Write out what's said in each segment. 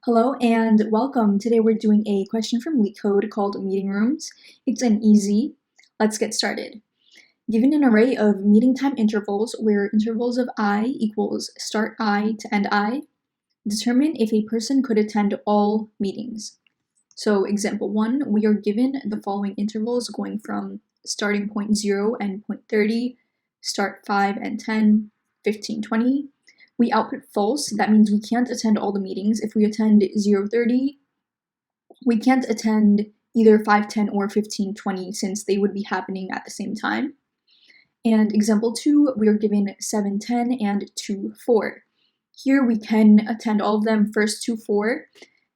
Hello and welcome. Today we're doing a question from LeetCode called meeting rooms. It's an easy. Let's get started. Given an array of meeting time intervals where intervals of I equals start I to end I, determine if a person could attend all meetings. So example 1, we are given the following intervals going from starting point 0 and point 30, start 5 and 10, 15, 20. We output false. That means we can't attend all the meetings. If we attend 0:30, we can't attend either 5, 10, or 15, 20 since they would be happening at the same time. And example 2, we are given 7, 10, and 2, 4. Here we can attend all of them, first 2, 4,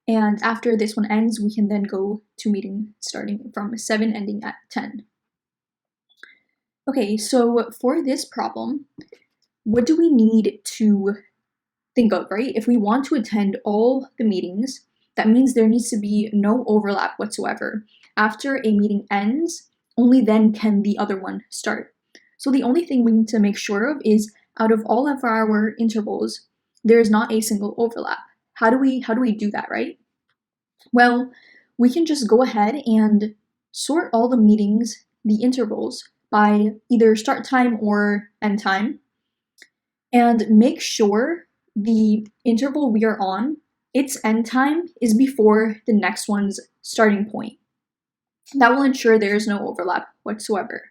and after this one ends, we can then go to meeting starting from 7, ending at 10. Okay, so for this problem, what do we need to think of, right? If we want to attend all the meetings, that means there needs to be no overlap whatsoever. After a meeting ends, only then can the other one start. So the only thing we need to make sure of is out of all of our intervals, there is not a single overlap. How do we do that, right? Well, we can just go ahead and sort all the meetings, the intervals, by either start time or end time, and make sure the interval we are on, its end time is before the next one's starting point. That will ensure there is no overlap whatsoever.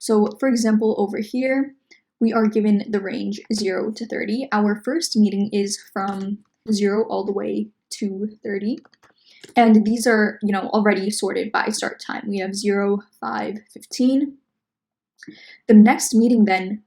So for example, over here, we are given the range 0 to 30. Our first meeting is from 0 all the way to 30. And these are, already sorted by start time. We have 0, 5, 15. The next meeting then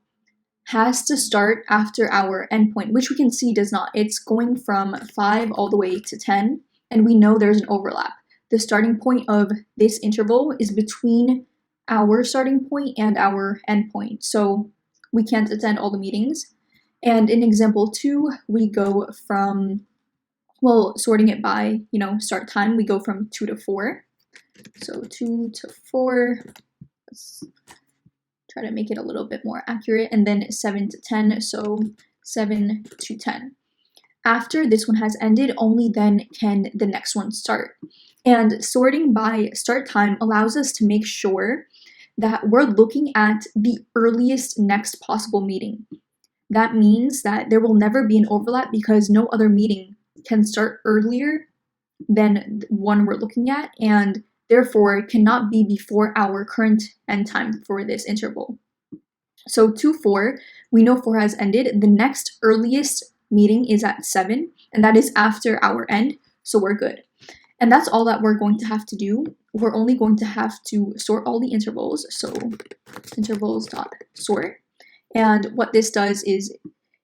has to start after our endpoint, which we can see does not. It's going from 5 all the way to 10, and we know there's an overlap. The starting point of this interval is between our starting point and our endpoint, so we can't attend all the meetings. And in example 2, we go from, sorting it by, start time, we go from 2 to 4. So 2 to 4, let's try to make it a little bit more accurate, and then 7 to 10, so 7 to 10. After this one has ended, only then can the next one start. And sorting by start time allows us to make sure that we're looking at the earliest next possible meeting. That means that there will never be an overlap because no other meeting can start earlier than the one we're looking at, and therefore it cannot be before our current end time for this interval. So 2, 4, we know 4 has ended. The next earliest meeting is at 7, and that is after our end, so we're good. And that's all that we're going to have to do. We're only going to have to sort all the intervals, so intervals.sort. And what this does is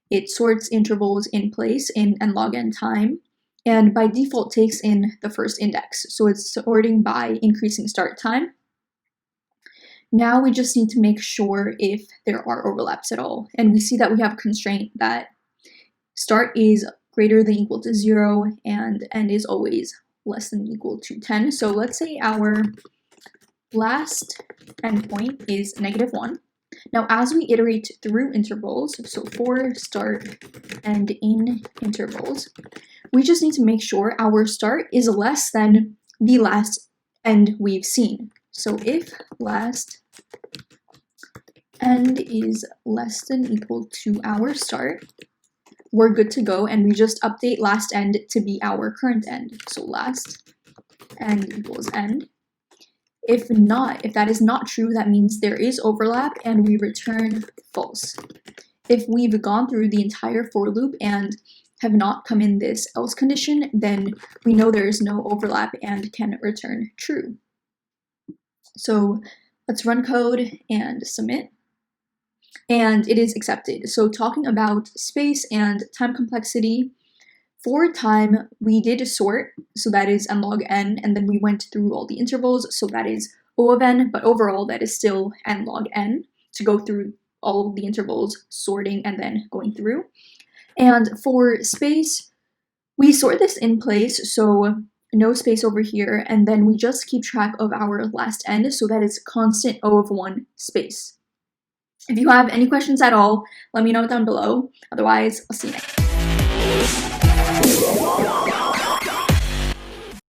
it sorts intervals in place in nlog_n time, and by default takes in the first index. So it's sorting by increasing start time. Now we just need to make sure if there are overlaps at all. And we see that we have a constraint that start is greater than equal to 0 and end is always less than equal to 10. So let's say our last endpoint is -1. Now, as we iterate through intervals, so for start and in intervals, we just need to make sure our start is less than the last end we've seen. So if last end is less than equal to our start, we're good to go, and we just update last end to be our current end. So last end equals end. If that is not true, that means there is overlap and we return false. If we've gone through the entire for loop and have not come in this else condition, then we know there is no overlap and can return true. So let's run code and submit. And it is accepted. So talking about space and time complexity, for time, we did sort, so that is nlog_n, and then we went through all the intervals, so that is O of n, but overall that is still nlog_n to go through all of the intervals, sorting, and then going through. And for space, we sort this in place, so no space over here, and then we just keep track of our last end, so that is constant O of 1 space. If you have any questions at all, let me know down below. Otherwise, I'll see you next time.